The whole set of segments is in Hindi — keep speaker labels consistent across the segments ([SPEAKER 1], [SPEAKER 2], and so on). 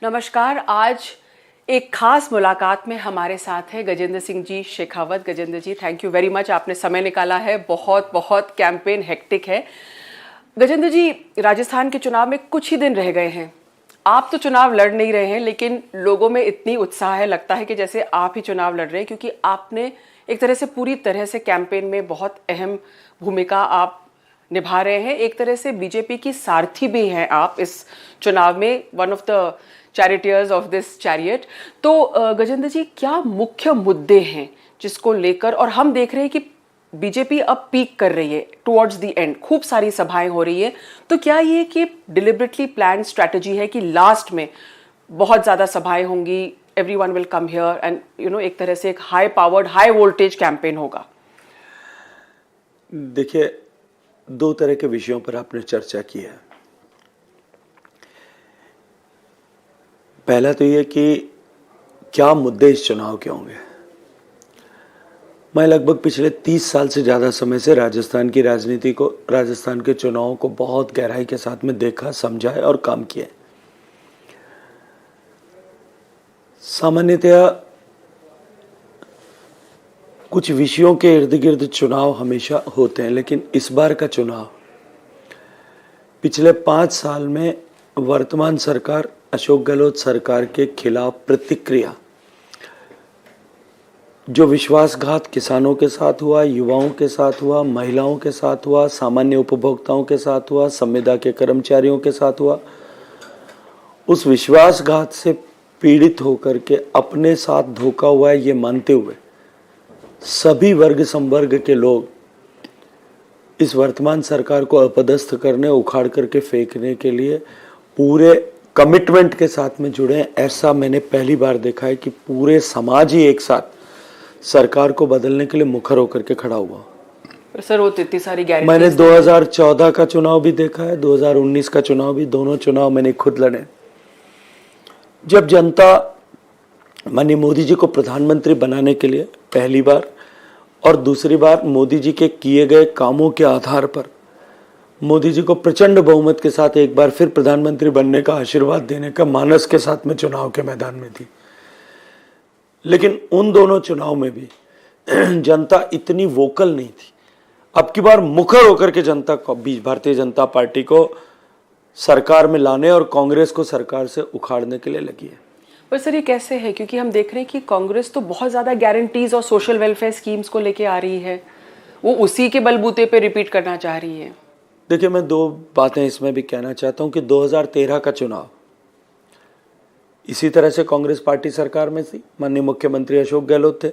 [SPEAKER 1] नमस्कार। आज एक खास मुलाकात में हमारे साथ है गजेंद्र सिंह जी शेखावत। गजेंद्र जी, थैंक यू वेरी मच, आपने समय निकाला है। बहुत बहुत कैंपेन हेक्टिक है। गजेंद्र जी, राजस्थान के चुनाव में कुछ ही दिन रह गए हैं। आप तो चुनाव लड़ नहीं रहे हैं, लेकिन लोगों में इतनी उत्साह है, लगता है कि जैसे आप ही चुनाव लड़ रहे हैं, क्योंकि आपने एक तरह से पूरी तरह से कैंपेन में बहुत अहम भूमिका आप निभा रहे हैं। एक तरह से बीजेपी की सारथी भी हैं आप इस चुनाव में, one of the charioteers of this chariot. तो गजेंद्र जी, क्या मुख्य मुद्दे हैं जिसको लेकर, और हम देख रहे हैं कि बीजेपी अब पीक कर रही है टुवर्ड्स द एंड, खूब सारी सभाएं हो रही है, तो क्या ये कि डिलिबरेटली प्लान स्ट्रैटेजी है कि लास्ट में बहुत ज़्यादा सभाएं होंगी, everyone will come here and एक तरह से एक high powered high voltage campaign होगा?
[SPEAKER 2] देखिए, दो तरह के विषयों पर आपने चर्चा की है। पहला तो ये कि क्या मुद्दे इस चुनाव के होंगे। मैं लगभग पिछले 30 साल से ज़्यादा समय से राजस्थान की राजनीति को, राजस्थान के चुनावों को बहुत गहराई के साथ में देखा, समझा है और काम किया है। सामान्यतया कुछ विषयों के इर्द गिर्द चुनाव हमेशा होते हैं, लेकिन इस बार का चुनाव पिछले 5 साल में वर्तमान सरकार, अशोक गहलोत सरकार के खिलाफ प्रतिक्रिया, जो विश्वासघात किसानों के साथ हुआ, युवाओं के साथ हुआ, महिलाओं के साथ हुआ, सामान्य उपभोक्ताओं के साथ हुआ, संविदा के कर्मचारियों के साथ हुआ, उस विश्वासघात से पीड़ित होकर के अपने साथ धोखा हुआ है ये मानते हुए सभी वर्ग संवर्ग के लोग इस वर्तमान सरकार को अपदस्थ करने, उखाड़ करके फेंकने के लिए पूरे कमिटमेंट के साथ में जुड़े हैं। ऐसा मैंने पहली बार देखा है कि पूरे समाज ही एक साथ सरकार को बदलने के लिए मुखर होकर के खड़ा हुआ।
[SPEAKER 1] सर, वो इतनी सारी गारंटी
[SPEAKER 2] मैंने 2014 का चुनाव भी देखा है, 2019 का चुनाव भी, दोनों चुनाव मैंने खुद लड़े। जब जनता माननीय मोदी जी को प्रधानमंत्री बनाने के लिए पहली बार और दूसरी बार मोदी जी के किए गए कामों के आधार पर मोदी जी को प्रचंड बहुमत के साथ एक बार फिर प्रधानमंत्री बनने का आशीर्वाद देने का मानस के साथ में चुनाव के मैदान में थी, लेकिन उन दोनों चुनाव में भी जनता इतनी वोकल नहीं थी। अब की बार मुखर होकर के जनता को, भारतीय जनता पार्टी को सरकार में लाने और कांग्रेस को सरकार से उखाड़ने के लिए लगी है।
[SPEAKER 1] पर सर, ये कैसे है? क्योंकि हम देख रहे हैं कि कांग्रेस तो बहुत ज्यादा गारंटीज और सोशल वेलफेयर स्कीम्स को लेके आ रही है, वो उसी के बलबूते पे रिपीट करना चाह रही है।
[SPEAKER 2] देखिए, मैं दो बातें इसमें भी कहना चाहता हूं कि 2013 का चुनाव इसी तरह से कांग्रेस पार्टी सरकार में थी, माननीय मुख्यमंत्री अशोक गहलोत थे।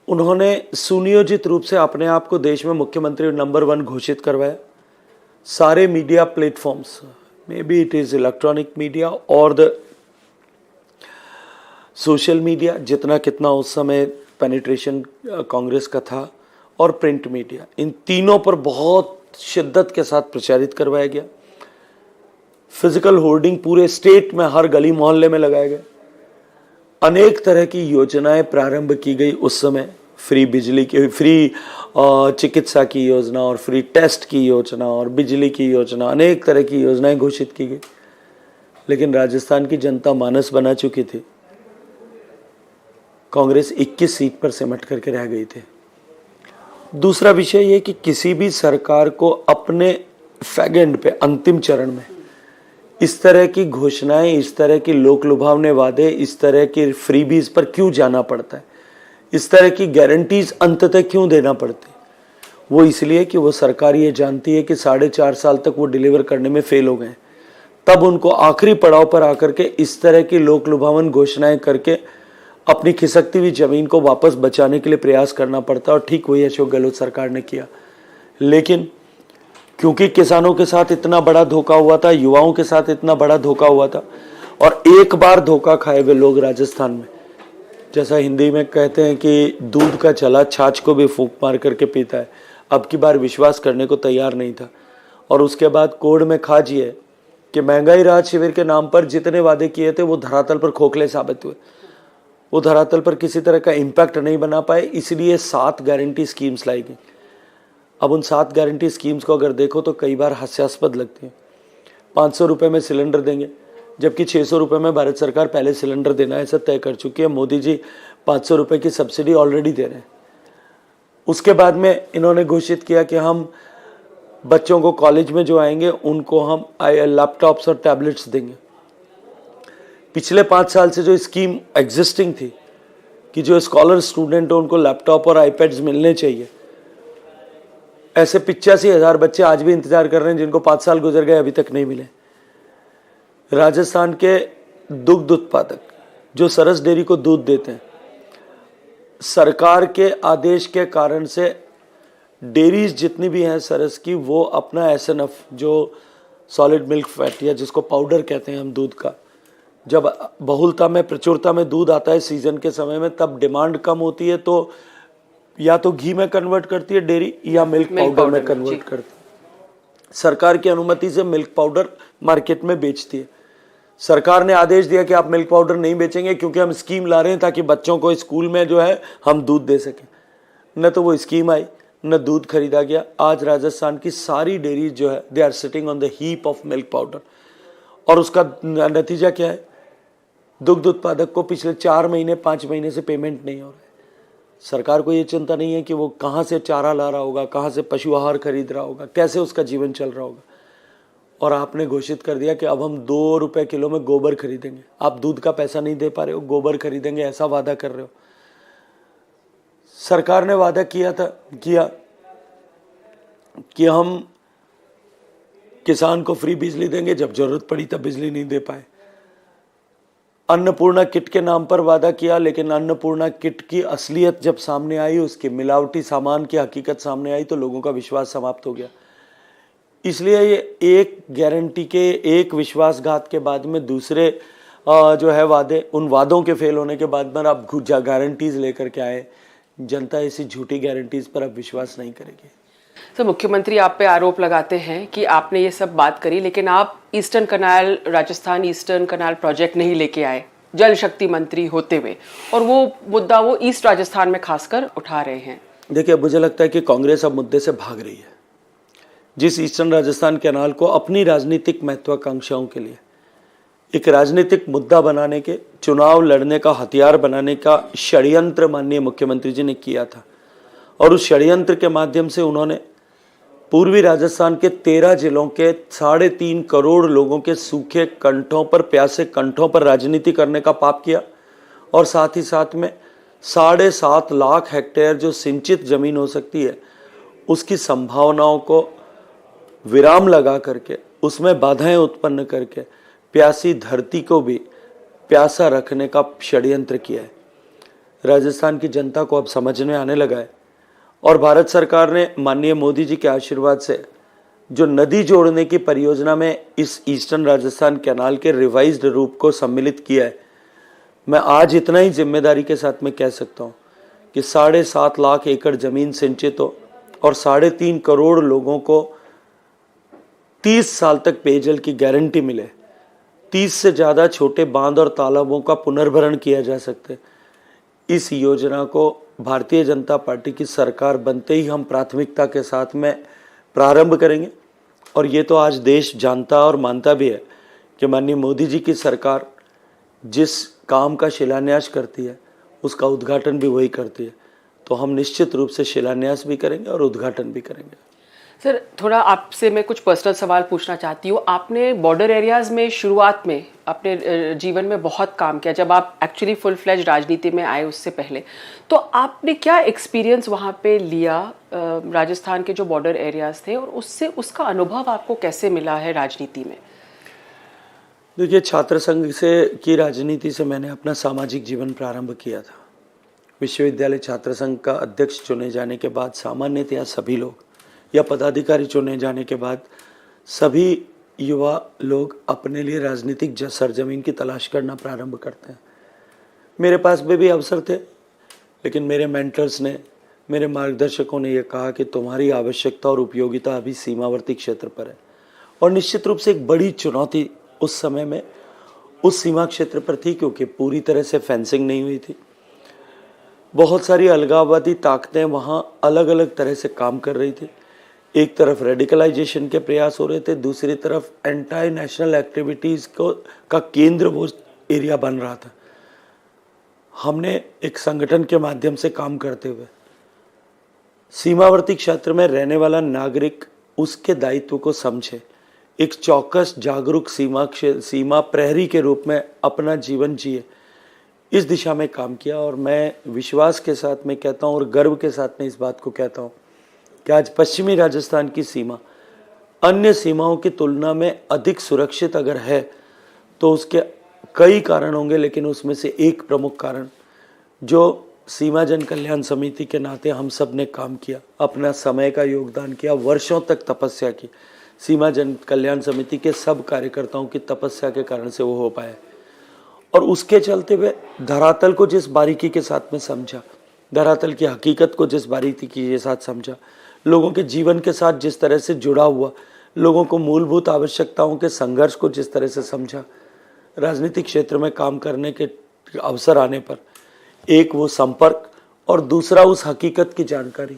[SPEAKER 2] उन्होंने सुनियोजित रूप से अपने आप को देश में मुख्यमंत्री नंबर 1 घोषित करवाया। सारे media platforms, may be it is electronic media और द सोशल मीडिया, जितना कितना उस समय पेनिट्रेशन कांग्रेस का था, और प्रिंट मीडिया, इन तीनों पर बहुत शिद्दत के साथ प्रचारित करवाया गया। फिजिकल होर्डिंग पूरे स्टेट में हर गली मोहल्ले में लगाए गए। अनेक तरह की योजनाएं प्रारंभ की गई उस समय, फ्री बिजली की, फ्री चिकित्सा की योजना और फ्री टेस्ट की योजना और बिजली की योजना, अनेक तरह की योजनाएं घोषित की गई। लेकिन राजस्थान की जनता मानस बना चुकी थी। कांग्रेस 21 सीट पर सिमट करके रह गई थी। दूसरा विषय यह कि किसी भी सरकार को अपने फैगेंड पे, अंतिम चरण में इस तरह की घोषणाएं, इस तरह की लोक लुभावने वादे, इस तरह की फ्रीबीज पर क्यों जाना पड़ता है, इस तरह की गारंटीज अंततः क्यों देना पड़ती? वो इसलिए कि वो सरकार ये जानती है कि 4.5 साल तक वो डिलीवर करने में फेल हो गए। तब उनको आखिरी पड़ाव पर आकर के इस तरह की लोक लुभावन घोषणाएं करके अपनी खिसकती हुई जमीन को वापस बचाने के लिए प्रयास करना पड़ता, और ठीक वही अशोक गहलोत सरकार ने किया। लेकिन क्योंकि किसानों के साथ इतना बड़ा धोखा हुआ था, युवाओं के साथ इतना बड़ा धोखा हुआ था, और एक बार धोखा खाए हुए लोग राजस्थान में, जैसा हिंदी में कहते हैं कि दूध का चला छाछ को भी फूंक मार करके पीता है, अब की बार विश्वास करने को तैयार नहीं था। और उसके बाद कोड में खाज ये है कि महंगाई राहत शिविर के नाम पर जितने वादे किए थे वो धरातल पर खोखले साबित हुए, वो धरातल पर किसी तरह का इम्पैक्ट नहीं बना पाए, इसलिए 7 गारंटी स्कीम्स लाई गई। अब उन 7 गारंटी स्कीम्स को अगर देखो तो कई बार हास्यास्पद लगती है। 500 रुपये में सिलेंडर देंगे, जबकि 600 रुपये में भारत सरकार पहले सिलेंडर देना ऐसा तय कर चुकी है। मोदी जी 500 रुपये की सब्सिडी ऑलरेडी दे रहे हैं। उसके बाद में इन्होंने घोषित किया कि हम बच्चों को कॉलेज में जो आएंगे उनको हम लैपटॉप्स और टैबलेट्स देंगे। पिछले 5 साल से जो स्कीम एग्जिस्टिंग थी कि जो स्कॉलर स्टूडेंट है उनको लैपटॉप और आईपैड्स मिलने चाहिए, ऐसे 85,000 बच्चे आज भी इंतजार कर रहे हैं जिनको 5 साल गुजर गए अभी तक नहीं मिले। राजस्थान के दुग्ध उत्पादक जो सरस डेयरी को दूध देते हैं, सरकार के आदेश के कारण से डेयरीज जितनी भी हैं सरस की, वो अपना एसएनएफ जो सॉलिड मिल्क फैट या जिसको पाउडर कहते हैं हम दूध का, जब बहुलता में प्रचुरता में दूध आता है सीजन के समय में, तब डिमांड कम होती है तो या तो घी में कन्वर्ट करती है डेयरी या मिल्क पाउडर में कन्वर्ट करती है। सरकार की अनुमति से मिल्क पाउडर मार्केट में बेचती है। सरकार ने आदेश दिया कि आप मिल्क पाउडर नहीं बेचेंगे क्योंकि हम स्कीम ला रहे हैं ताकि बच्चों को स्कूल में जो है हम दूध दे सकें। न तो वो स्कीम आई न दूध खरीदा गया। आज राजस्थान की सारी डेयरी जो है they are sitting on the heap of milk powder. और उसका नतीजा क्या है? दुग्ध उत्पादक को पिछले 4 महीने 5 महीने से पेमेंट नहीं हो रहा है। सरकार को ये चिंता नहीं है कि वो कहाँ से चारा ला रहा होगा, कहाँ से पशु आहार खरीद रहा होगा, कैसे उसका जीवन चल रहा होगा। और आपने घोषित कर दिया कि अब हम 2 रुपए किलो में गोबर खरीदेंगे। आप दूध का पैसा नहीं दे पा रहे हो, गोबर खरीदेंगे ऐसा वादा कर रहे हो। सरकार ने वादा किया कि हम किसान को फ्री बिजली देंगे, जब जरूरत पड़ी तब बिजली नहीं दे पाए। अन्नपूर्णा किट के नाम पर वादा किया, लेकिन अन्नपूर्णा किट की असलियत जब सामने आई, उसके मिलावटी सामान की हकीकत सामने आई तो लोगों का विश्वास समाप्त हो गया। इसलिए ये एक गारंटी के एक विश्वासघात के बाद में दूसरे जो है वादे, उन वादों के फेल होने के बाद में आप गारंटीज लेकर के आए। जनता ऐसी झूठी गारंटीज पर अब विश्वास नहीं करेगी।
[SPEAKER 1] तो मुख्यमंत्री आप पे आरोप लगाते हैं कि आपने ये सब बात करी लेकिन आप ईस्टर्न कनाल राजस्थान ईस्टर्न कनाल प्रोजेक्ट नहीं लेके आए जल शक्ति मंत्री होते हुए, और वो मुद्दा वो ईस्ट राजस्थान में खासकर उठा रहे हैं।
[SPEAKER 2] देखिए, मुझे लगता है कि कांग्रेस अब मुद्दे से भाग रही है। जिस ईस्टर्न राजस्थान कैनाल को अपनी राजनीतिक महत्वाकांक्षाओं के लिए एक राजनीतिक मुद्दा बनाने के, चुनाव लड़ने का हथियार बनाने का षड्यंत्र माननीय मुख्यमंत्री जी ने किया था, और उस षड्यंत्र के माध्यम से उन्होंने पूर्वी राजस्थान के 13 जिलों के 3.5 करोड़ लोगों के सूखे कंठों पर, प्यासे कंठों पर राजनीति करने का पाप किया। और साथ ही साथ में 7.5 लाख हेक्टेयर जो सिंचित जमीन हो सकती है उसकी संभावनाओं को विराम लगा करके, उसमें बाधाएं उत्पन्न करके प्यासी धरती को भी प्यासा रखने का षड्यंत्र किया है। राजस्थान की जनता को अब समझ में आने लगा है, और भारत सरकार ने माननीय मोदी जी के आशीर्वाद से जो नदी जोड़ने की परियोजना में इस ईस्टर्न राजस्थान कैनाल के रिवाइज्ड रूप को सम्मिलित किया है। मैं आज इतना ही जिम्मेदारी के साथ में कह सकता हूँ कि 7.5 लाख एकड़ जमीन सिंचित हो और 3.5 करोड़ लोगों को 30 साल तक पेयजल की गारंटी मिले, 30 से ज़्यादा छोटे बांध और तालाबों का पुनर्भरण किया जा सकते। इस योजना को भारतीय जनता पार्टी की सरकार बनते ही हम प्राथमिकता के साथ में प्रारंभ करेंगे। और ये तो आज देश जानता और मानता भी है कि माननीय मोदी जी की सरकार जिस काम का शिलान्यास करती है उसका उद्घाटन भी वही करती है। तो हम निश्चित रूप से शिलान्यास भी करेंगे और उद्घाटन भी करेंगे।
[SPEAKER 1] सर, थोड़ा आपसे मैं कुछ पर्सनल सवाल पूछना चाहती हूँ। आपने बॉर्डर एरियाज में शुरुआत में अपने जीवन में बहुत काम किया, जब आप एक्चुअली फुल फ्लेज राजनीति में आए उससे पहले, तो आपने क्या एक्सपीरियंस वहाँ पे लिया राजस्थान के जो बॉर्डर एरियाज थे, और उससे उसका अनुभव आपको कैसे मिला है राजनीति में?
[SPEAKER 2] देखिए, छात्र संघ से की राजनीति से मैंने अपना सामाजिक जीवन प्रारंभ किया था। विश्वविद्यालय छात्र संघ का अध्यक्ष चुने जाने के बाद सामान्यतया सभी लोग या पदाधिकारी चुने जाने के बाद सभी युवा लोग अपने लिए राजनीतिक सरजमीन की तलाश करना प्रारंभ करते हैं। मेरे पास भी अवसर थे, लेकिन मेरे मेंटर्स ने, मेरे मार्गदर्शकों ने यह कहा कि तुम्हारी आवश्यकता और उपयोगिता अभी सीमावर्ती क्षेत्र पर है। और निश्चित रूप से एक बड़ी चुनौती उस समय में उस सीमा क्षेत्र पर थी, क्योंकि पूरी तरह से फेंसिंग नहीं हुई थी। बहुत सारी अलगाववादी ताकतें वहाँ अलग अलग तरह से काम कर रही थी। एक तरफ रेडिकलाइजेशन के प्रयास हो रहे थे, दूसरी तरफ एंटी नेशनल एक्टिविटीज़ को का केंद्र वो एरिया बन रहा था। हमने एक संगठन के माध्यम से काम करते हुए सीमावर्ती क्षेत्र में रहने वाला नागरिक उसके दायित्व को समझे, एक चौकस जागरूक सीमा प्रहरी के रूप में अपना जीवन जिए, इस दिशा में काम किया। और मैं विश्वास के साथ में कहता हूँ और गर्व के साथ में इस बात को कहता हूँ कि आज पश्चिमी राजस्थान की सीमा अन्य सीमाओं की तुलना में अधिक सुरक्षित अगर है तो उसके कई कारण होंगे, लेकिन उसमें से एक प्रमुख कारण जो सीमा जन कल्याण समिति के नाते हम सब ने काम किया, अपना समय का योगदान किया, वर्षों तक तपस्या की, सीमा जन कल्याण समिति के सब कार्यकर्ताओं की तपस्या के कारण से वो हो पाया। और उसके चलते हुए धरातल को जिस बारीकी के साथ में समझा, धरातल की हकीकत को जिस बारीकी के साथ समझा, लोगों के जीवन के साथ जिस तरह से जुड़ा हुआ, लोगों को मूलभूत आवश्यकताओं के संघर्ष को जिस तरह से समझा, राजनीतिक क्षेत्र में काम करने के अवसर आने पर एक वो संपर्क और दूसरा उस हकीकत की जानकारी,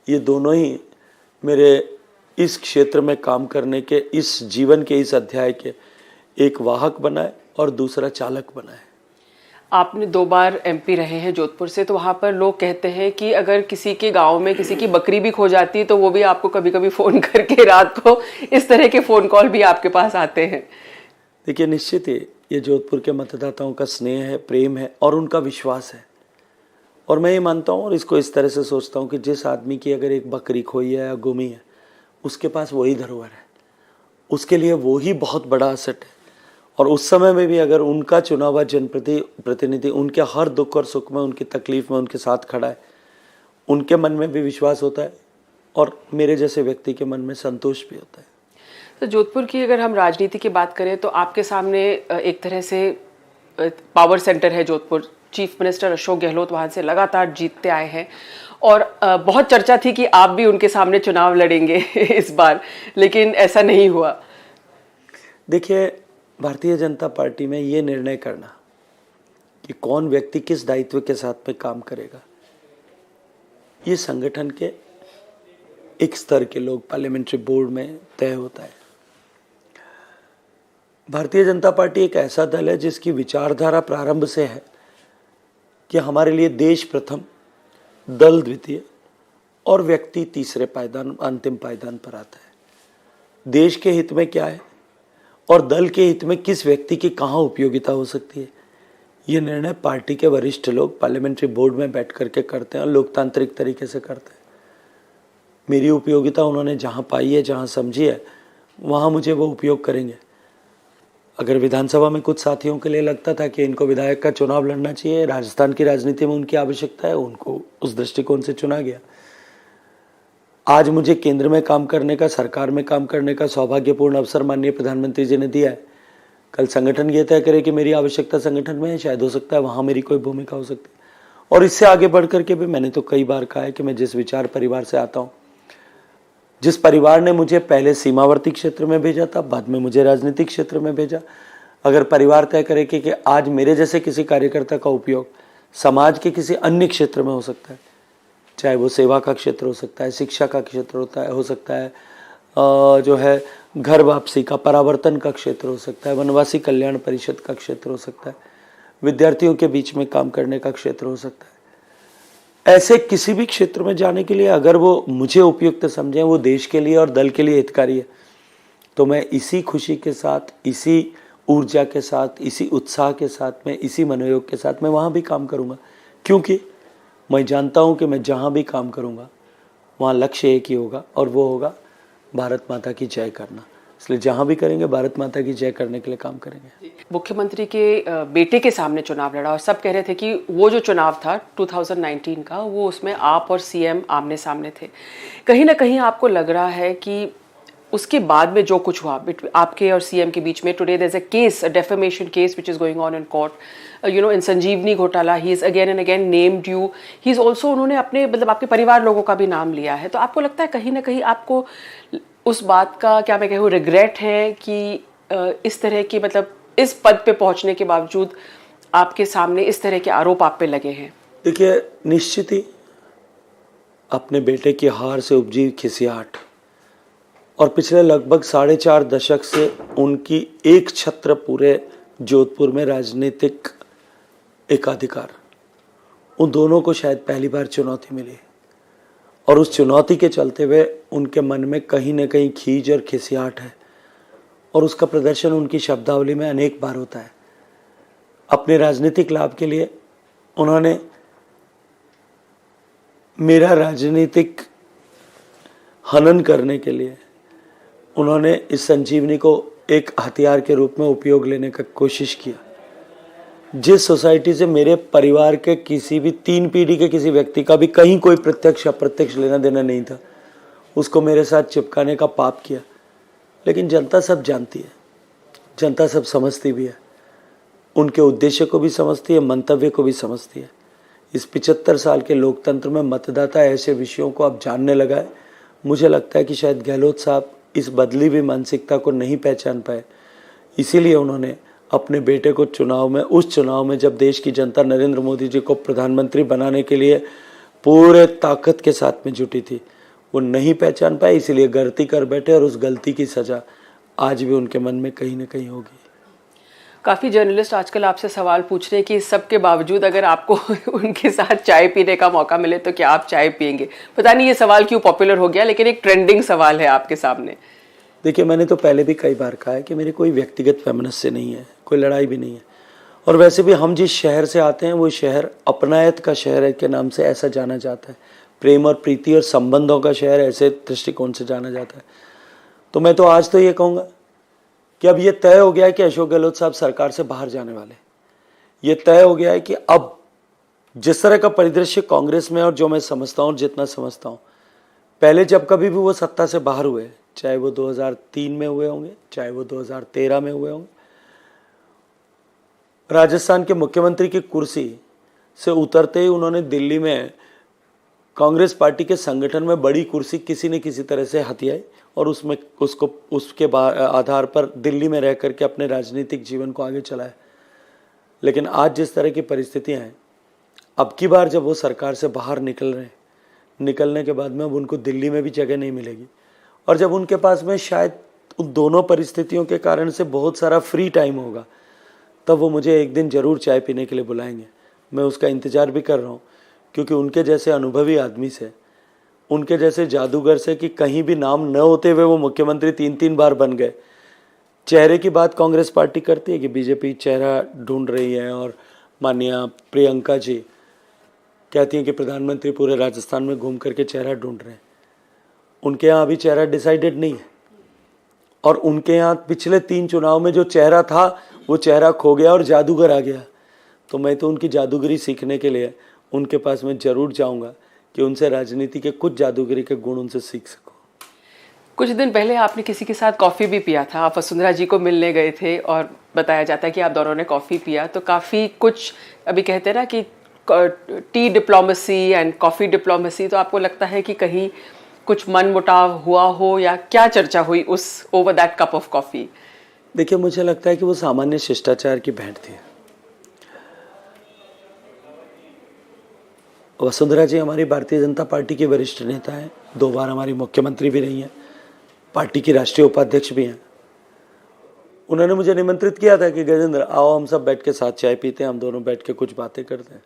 [SPEAKER 2] ये दोनों ही मेरे इस क्षेत्र में काम करने के, इस जीवन के इस अध्याय के एक वाहक बनाए और दूसरा चालक बनाए।
[SPEAKER 1] आपने 2 बार एमपी रहे हैं जोधपुर से, तो वहाँ पर लोग कहते हैं कि अगर किसी के गांव में किसी की बकरी भी खो जाती है तो वो भी आपको कभी कभी फ़ोन करके रात को इस तरह के फ़ोन कॉल भी आपके पास आते हैं।
[SPEAKER 2] देखिए, निश्चित ही ये जोधपुर के मतदाताओं का स्नेह है, प्रेम है और उनका विश्वास है। और मैं ये मानता हूँ और इसको इस तरह से सोचता हूँ कि जिस आदमी की अगर एक बकरी खोई है या गुमी है, उसके पास वही धरोहर है, उसके लिए वो ही बहुत बड़ा असेट है। और उस समय में भी अगर उनका चुना हुआ जनप्रतिनिधि उनके हर दुख और सुख में, उनकी तकलीफ में उनके साथ खड़ा है, उनके मन में भी विश्वास होता है और मेरे जैसे व्यक्ति के मन में संतोष भी होता है।
[SPEAKER 1] तो जोधपुर की अगर हम राजनीति की बात करें तो आपके सामने एक तरह से पावर सेंटर है जोधपुर। चीफ मिनिस्टर अशोक गहलोत वहाँ से लगातार जीतते आए हैं और बहुत चर्चा थी कि आप भी उनके सामने चुनाव लड़ेंगे इस बार, लेकिन ऐसा नहीं हुआ।
[SPEAKER 2] देखिए, भारतीय जनता पार्टी में ये निर्णय करना कि कौन व्यक्ति किस दायित्व के साथ में काम करेगा, ये संगठन के एक स्तर के लोग पार्लियामेंट्री बोर्ड में तय होता है। भारतीय जनता पार्टी एक ऐसा दल है जिसकी विचारधारा प्रारंभ से है कि हमारे लिए देश प्रथम, दल द्वितीय और व्यक्ति तीसरे पायदान, अंतिम पायदान पर आता है। देश के हित में क्या है और दल के हित में किस व्यक्ति की कहाँ उपयोगिता हो सकती है, ये निर्णय पार्टी के वरिष्ठ लोग पार्लियामेंट्री बोर्ड में बैठ करके करते हैं और लोकतांत्रिक तरीके से करते हैं। मेरी उपयोगिता उन्होंने जहाँ पाई है, जहाँ समझी है, वहाँ मुझे वो उपयोग करेंगे। अगर विधानसभा में कुछ साथियों के लिए लगता था कि इनको विधायक का चुनाव लड़ना चाहिए, राजस्थान की राजनीति में उनकी आवश्यकता है, उनको उस दृष्टिकोण से चुना गया। आज मुझे केंद्र में काम करने का, सरकार में काम करने का सौभाग्यपूर्ण अवसर माननीय प्रधानमंत्री जी ने दिया है। कल संगठन ये तय करे कि मेरी आवश्यकता संगठन में है, शायद हो सकता है वहाँ मेरी कोई भूमिका हो सकती है। और इससे आगे बढ़ करके भी मैंने तो कई बार कहा है कि मैं जिस विचार परिवार से आता हूँ, जिस परिवार ने मुझे पहले सीमावर्ती क्षेत्र में भेजा था, बाद में मुझे राजनीतिक क्षेत्र में भेजा, अगर परिवार तय करे कि आज मेरे जैसे किसी कार्यकर्ता का उपयोग समाज के किसी अन्य क्षेत्र में हो सकता है, चाहे वो सेवा का क्षेत्र हो सकता है, शिक्षा का क्षेत्र हो सकता है, जो है घर वापसी का, परावर्तन का क्षेत्र हो सकता है, वनवासी कल्याण परिषद का क्षेत्र हो सकता है, विद्यार्थियों के बीच में काम करने का क्षेत्र हो सकता है। ऐसे किसी भी क्षेत्र में जाने के लिए अगर वो मुझे उपयुक्त समझें, वो देश के लिए और दल के लिए हितकारी है, तो मैं इसी खुशी के साथ, इसी ऊर्जा के साथ, इसी उत्साह के साथ में, इसी मनोयोग के साथ मैं वहाँ भी काम करूँगा। क्योंकि मैं जानता हूँ कि मैं जहाँ भी काम करूँगा वहाँ लक्ष्य एक ही होगा और वो होगा भारत माता की जय करना। इसलिए जहाँ भी करेंगे भारत माता की जय करने के लिए काम करेंगे।
[SPEAKER 1] मुख्यमंत्री के बेटे के सामने चुनाव लड़ा और सब कह रहे थे कि वो जो चुनाव था 2019 का, वो उसमें आप और सीएम आमने सामने थे। कहीं ना कहीं आपको लग रहा है कि उसके बाद में जो कुछ हुआ आपके और सीएम के बीच में, today there is a case, a defamation case which is going on in court, you know, in Sanjivani घोटाला, he is again and again named you, he is also, उन्होंने अपने मतलब आपके परिवार लोगों का भी नाम लिया है। तो आपको लगता है कहीं ना कहीं आपको उस बात का, क्या मैं कहूँ, रिग्रेट है कि इस तरह की, मतलब इस पद पे पहुंचने के बावजूद आपके सामने इस तरह के आरोप आप पे लगे हैं?
[SPEAKER 2] देखिए, निश्चित ही अपने बेटे की हार से उपजी खिसियाहट और पिछले लगभग 4.5 दशक से उनकी एक छत्र पूरे जोधपुर में राजनीतिक एकाधिकार, उन दोनों को शायद पहली बार चुनौती मिली और उस चुनौती के चलते हुए उनके मन में कहीं न कहीं खींच और खिसियाहट है और उसका प्रदर्शन उनकी शब्दावली में अनेक बार होता है। अपने राजनीतिक लाभ के लिए उन्होंने मेरा राजनीतिक हनन करने के लिए उन्होंने इस संजीवनी को एक हथियार के रूप में उपयोग लेने का कोशिश किया। जिस सोसाइटी से मेरे परिवार के किसी भी 3 पीढ़ी के किसी व्यक्ति का भी कहीं कोई प्रत्यक्ष अप्रत्यक्ष लेना देना नहीं था, उसको मेरे साथ चिपकाने का पाप किया। लेकिन जनता सब जानती है, जनता सब समझती भी है, उनके उद्देश्य को भी समझती है, मंतव्य को भी समझती है। इस 75 साल के लोकतंत्र में मतदाता ऐसे विषयों को अब जानने लगा है। मुझे लगता है कि शायद गहलोत साहब इस बदली हुई मानसिकता को नहीं पहचान पाए, इसीलिए उन्होंने अपने बेटे को उस चुनाव में जब देश की जनता नरेंद्र मोदी जी को प्रधानमंत्री बनाने के लिए पूरे ताकत के साथ में जुटी थी, वो नहीं पहचान पाए, इसीलिए गलती कर बैठे और उस गलती की सजा आज भी उनके मन में कहीं ना कहीं होगी।
[SPEAKER 1] काफ़ी जर्नलिस्ट आजकल आपसे सवाल पूछ रहे हैं कि इस सब के बावजूद अगर आपको उनके साथ चाय पीने का मौका मिले तो क्या आप चाय पिएंगे? पता नहीं ये सवाल क्यों पॉपुलर हो गया, लेकिन एक ट्रेंडिंग सवाल है आपके सामने।
[SPEAKER 2] देखिए, मैंने तो पहले भी कई बार कहा है कि मेरी कोई व्यक्तिगत फेमिनिस्ट से नहीं है, कोई लड़ाई भी नहीं है। और वैसे भी हम जिस शहर से आते हैं वो शहर अपनायत का शहर के नाम से ऐसा जाना जाता है, प्रेम और प्रीति और संबंधों का शहर ऐसे दृष्टिकोण से जाना जाता है। तो मैं तो आज तो ये कहूँगा कि अब ये तय हो गया है कि अशोक गहलोत साहब सरकार से बाहर जाने वाले। ये तय हो गया है कि अब जिस तरह का परिदृश्य कांग्रेस में और जो मैं समझता हूँ और जितना समझता हूँ, पहले जब कभी भी वो सत्ता से बाहर हुए, चाहे वो 2003 में हुए होंगे, चाहे वो 2013 में हुए होंगे, राजस्थान के मुख्यमंत्री की कुर्सी से उतरते ही उन्होंने दिल्ली में कांग्रेस पार्टी के संगठन में बड़ी कुर्सी किसी न किसी तरह से हथियाई और उसके आधार पर दिल्ली में रह करके अपने राजनीतिक जीवन को आगे चलाया। लेकिन आज जिस तरह की परिस्थितियां हैं, अब की बार जब वो सरकार से बाहर निकल रहे हैं, निकलने के बाद में अब उनको दिल्ली में भी जगह नहीं मिलेगी और जब उनके पास में शायद उन दोनों परिस्थितियों के कारण से बहुत सारा फ्री टाइम होगा, तब वो मुझे एक दिन ज़रूर चाय पीने के लिए बुलाएंगे। मैं उसका इंतज़ार भी कर रहा हूँ, क्योंकि उनके जैसे अनुभवी आदमी से, उनके जैसे जादूगर से कि कहीं भी नाम न होते हुए वो मुख्यमंत्री 3-3 बार बन गए। चेहरे की बात कांग्रेस पार्टी करती है कि बीजेपी चेहरा ढूंढ रही है और माननीय प्रियंका जी कहती हैं कि प्रधानमंत्री पूरे राजस्थान में घूम करके चेहरा ढूंढ रहे हैं। उनके यहाँ अभी चेहरा डिसाइडेड नहीं है और उनके यहाँ पिछले 3 चुनाव में जो चेहरा था वो चेहरा खो गया और जादूगर आ गया। तो मैं तो उनकी जादूगरी सीखने के लिए उनके पास में ज़रूर जाऊँगा कि उनसे राजनीति के कुछ जादूगरी के गुण उनसे सीख सकूं।
[SPEAKER 1] कुछ दिन पहले आपने किसी के साथ कॉफ़ी भी पिया था, आप वसुंधरा जी को मिलने गए थे और बताया जाता है कि आप दोनों ने कॉफ़ी पिया, तो काफ़ी कुछ अभी कहते हैं ना कि T diplomacy and coffee diplomacy, तो आपको लगता है कि कहीं कुछ मन मुटाव हुआ हो या क्या चर्चा हुई उस over that cup of coffee?
[SPEAKER 2] देखिए, मुझे लगता है कि वो सामान्य शिष्टाचार की भेंट थी। वसुंधरा जी हमारी भारतीय जनता पार्टी की वरिष्ठ नेता हैं, 2 बार हमारी मुख्यमंत्री भी रही हैं, पार्टी की राष्ट्रीय उपाध्यक्ष भी हैं। उन्होंने मुझे निमंत्रित किया था कि गजेंद्र आओ हम सब बैठ के साथ चाय पीते हैं, हम दोनों बैठ के कुछ बातें करते हैं।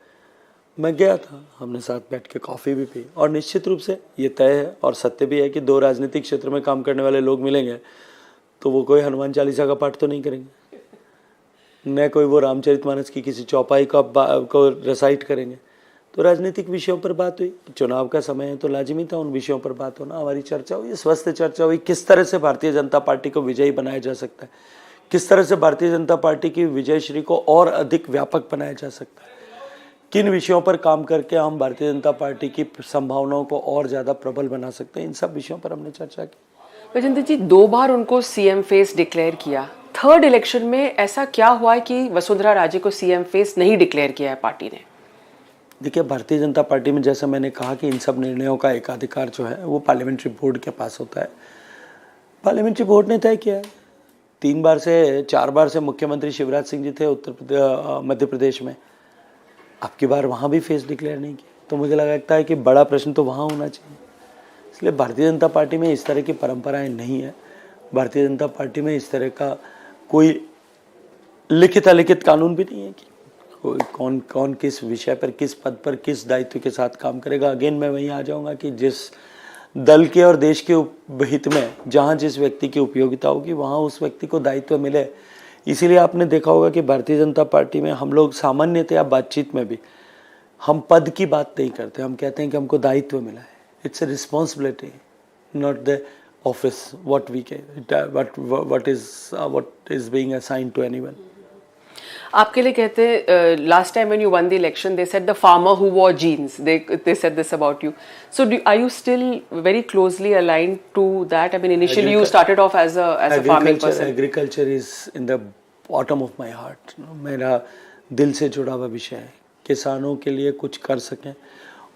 [SPEAKER 2] मैं गया था, हमने साथ बैठ के कॉफ़ी भी पी और निश्चित रूप से ये तय है और सत्य भी है कि 2 राजनीतिक क्षेत्र में काम करने वाले लोग मिलेंगे तो वो कोई हनुमान चालीसा का पाठ तो नहीं करेंगे, न कोई वो रामचरितमानस की किसी चौपाई को रिसाइट करेंगे। तो राजनीतिक विषयों पर बात हुई, चुनाव का समय है तो लाजिमी था उन विषयों पर बात होना। हमारी चर्चा हुई, स्वस्थ चर्चा हुई, किस तरह से भारतीय जनता पार्टी को विजयी बनाया जा सकता है, किस तरह से भारतीय जनता पार्टी की विजयश्री को और अधिक व्यापक बनाया जा सकता है, किन विषयों पर काम करके हम भारतीय जनता पार्टी की संभावनाओं को और ज़्यादा प्रबल बना सकते हैं। इन सब विषयों पर हमने चर्चा की।
[SPEAKER 1] गजेंद्र जी, 2 बार उनको सीएम फेस डिक्लेयर किया, 3rd इलेक्शन में ऐसा क्या हुआ है कि वसुंधरा राजे को सीएम फेस नहीं डिक्लेयर किया है पार्टी ने?
[SPEAKER 2] देखिए, भारतीय जनता पार्टी में जैसे मैंने कहा कि इन सब निर्णयों का एकाधिकार जो है वो पार्लियामेंट्री बोर्ड के पास होता है। पार्लियामेंट्री बोर्ड ने तय किया है। 3 बार से 4 बार से मुख्यमंत्री शिवराज सिंह जी थे मध्य प्रदेश में, अब की बार वहाँ भी फेस डिक्लेयर नहीं किया। तो मुझे लगता है कि बड़ा प्रश्न तो वहाँ होना चाहिए। इसलिए भारतीय जनता पार्टी में इस तरह की परंपराएं नहीं है। भारतीय जनता पार्टी में इस तरह का कोई लिखित अलिखित कानून भी नहीं है कि कोई कौन कौन किस विषय पर, किस पद पर, किस दायित्व के साथ काम करेगा। अगेन मैं वहीं आ जाऊंगा कि जिस दल के और देश के हित में जहां जिस व्यक्ति की उपयोगिता होगी वहां उस व्यक्ति को दायित्व मिले। इसीलिए आपने देखा होगा कि भारतीय जनता पार्टी में हम लोग सामान्यतया बातचीत में भी हम पद की बात नहीं करते, हम कहते हैं कि हमको दायित्व मिला है। It's a responsibility, not the office what we what is being assigned to anyone.
[SPEAKER 1] आपके लिए कहते हैं last time when you won the election they said the farmer who wore jeans, they said this about you. So are you still very closely aligned to that? I mean initially you started off as a farming person.
[SPEAKER 2] Agriculture is in the bottom of my heart. मेरा दिल से जुड़ा हुआ विषय है। किसानों के लिए कुछ कर सकें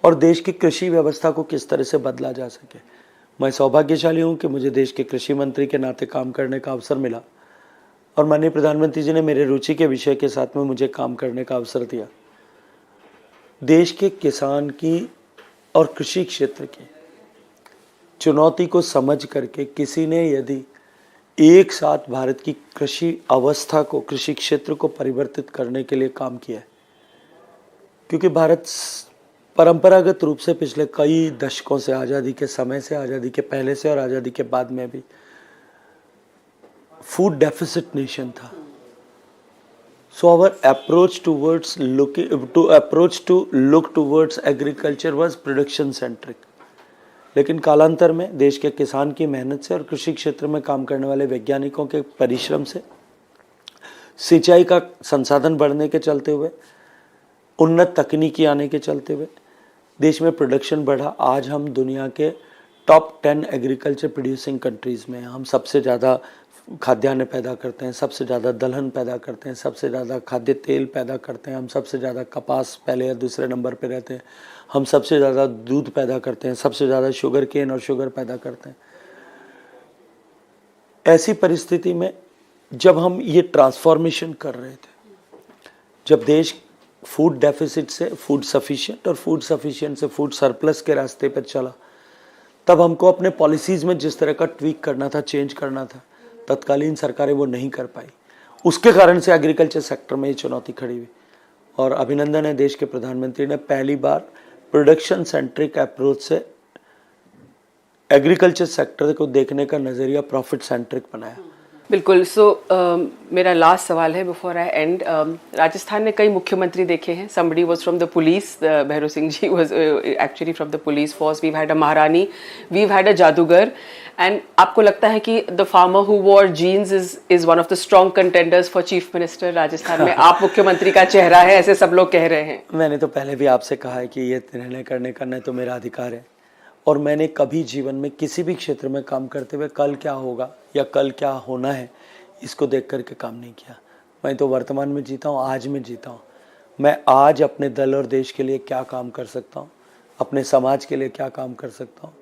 [SPEAKER 2] और देश की कृषि व्यवस्था को किस तरह से बदला जा सके। मैं सौभाग्यशाली हूँ कि मुझे देश के कृषि मंत्री के नाते काम करने का अवसर मिला और माननीय प्रधानमंत्री जी ने मेरे रुचि के विषय के साथ में मुझे काम करने का अवसर दिया। देश के किसान की और कृषि क्षेत्र की चुनौती को समझ करके किसी ने यदि एक साथ भारत की कृषि अवस्था को, कृषि क्षेत्र को परिवर्तित करने के लिए काम किया है, क्योंकि भारत परंपरागत रूप से पिछले कई दशकों से, आज़ादी के समय से, आज़ादी के पहले से और आज़ादी के बाद में भी फूड डेफिसिट नेशन था। So our approach to look towards agriculture was production centric. लेकिन कालांतर में देश के किसान की मेहनत से और कृषि क्षेत्र में काम करने वाले वैज्ञानिकों के परिश्रम से, सिंचाई का संसाधन बढ़ने के चलते हुए, उन्नत तकनीकी आने के चलते हुए देश में प्रोडक्शन बढ़ा। आज हम दुनिया के टॉप 10 एग्रीकल्चर प्रोड्यूसिंग कंट्रीज़ में हम सबसे ज़्यादा खाद्यान्न पैदा करते हैं, सबसे ज़्यादा दलहन पैदा करते हैं, सबसे ज़्यादा खाद्य तेल पैदा करते हैं, हम सबसे ज़्यादा कपास पहले या दूसरे नंबर पे रहते हैं, हम सबसे ज़्यादा दूध पैदा करते हैं, सबसे ज़्यादा शुगर केन और शुगर पैदा करते हैं। ऐसी परिस्थिति में जब हम ये ट्रांसफॉर्मेशन कर रहे थे, जब देश फूड डेफिसिट से फूड सफिशिएंट और फूड सफिशिएंट से फूड सरप्लस के रास्ते पर चला, तब हमको अपने पॉलिसीज़ में जिस तरह का ट्वीक करना था, चेंज करना था, तत्कालीन सरकारें वो नहीं कर पाई। उसके कारण से एग्रीकल्चर सेक्टर में ये चुनौती खड़ी हुई और अभिनंदन है देश के प्रधानमंत्री ने पहली बार प्रोडक्शन सेंट्रिक अप्रोच से एग्रीकल्चर सेक्टर को देखने का नज़रिया प्रॉफिट सेंट्रिक बनाया।
[SPEAKER 1] बिल्कुल। सो मेरा लास्ट सवाल है बिफोर आई एंड। राजस्थान ने कई मुख्यमंत्री देखे हैं। Somebody was from the police, Bhairav Singh ji was actually from the police force. We've had a maharani, we've had अ जादूगर। एंड आपको लगता है कि the farmer who wore jeans is one of the strong contenders for chief minister Rajasthan में? आप मुख्यमंत्री का चेहरा है, ऐसे सब लोग कह रहे हैं।
[SPEAKER 2] मैंने तो पहले भी आपसे कहा है कि ये निर्णय करने का न तो मेरा अधिकार है और मैंने कभी जीवन में किसी भी क्षेत्र में काम करते हुए कल क्या होगा या कल क्या होना है इसको देख करके काम नहीं किया। मैं तो वर्तमान में जीता हूँ, आज में जीता हूँ। मैं आज अपने दल और देश के लिए क्या काम कर सकता हूँ, अपने समाज के लिए क्या काम कर सकता हूँ,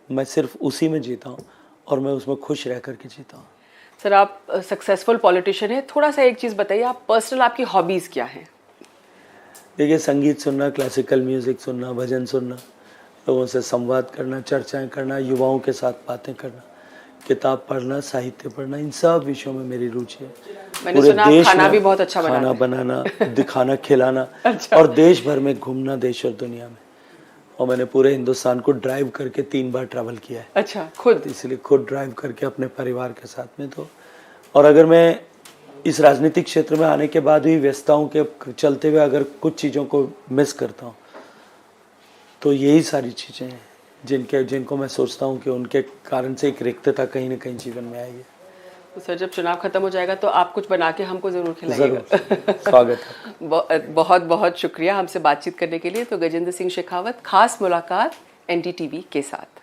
[SPEAKER 2] मैं सिर्फ उसी में जीता हूँ और मैं उसमें खुश रह करके जीता हूँ।
[SPEAKER 1] सर, आप सक्सेसफुल पॉलिटिशियन हैं, थोड़ा सा एक चीज़ बताइए, आप पर्सनल आपकी हॉबीज़ क्या हैं?
[SPEAKER 2] देखिए, संगीत सुनना, क्लासिकल म्यूज़िक सुनना, भजन सुनना, लोगों से संवाद करना, चर्चाएं करना, युवाओं के साथ बातें करना, किताब पढ़ना, साहित्य पढ़ना, इन सब विषयों में मेरी रुचि है।
[SPEAKER 1] मैंने सुना आप खाना भी बहुत अच्छा बनाते हैं।
[SPEAKER 2] खाना बनाना, दिखाना, खिलाना और देश भर में घूमना, देश और दुनिया में। और मैंने पूरे हिंदुस्तान को ड्राइव करके 3 बार ट्रैवल किया है।
[SPEAKER 1] अच्छा, खुद?
[SPEAKER 2] इसलिए खुद ड्राइव करके अपने परिवार के साथ में। तो और अगर मैं इस राजनीतिक क्षेत्र में आने के बाद भी व्यस्तताओं के चलते हुए अगर कुछ चीज़ों को मिस करता हूँ तो यही सारी चीज़ें हैं जिनको मैं सोचता हूँ कि उनके कारण से एक रिक्तता कहीं ना कहीं जीवन में आई है।
[SPEAKER 1] तो सर, जब चुनाव खत्म हो जाएगा तो आप कुछ बना के हमको ज़रूर खिलाइएगा।
[SPEAKER 2] स्वागत है।
[SPEAKER 1] बहुत बहुत शुक्रिया हमसे बातचीत करने के लिए। तो गजेंद्र सिंह शेखावत, खास मुलाकात NDTV के साथ।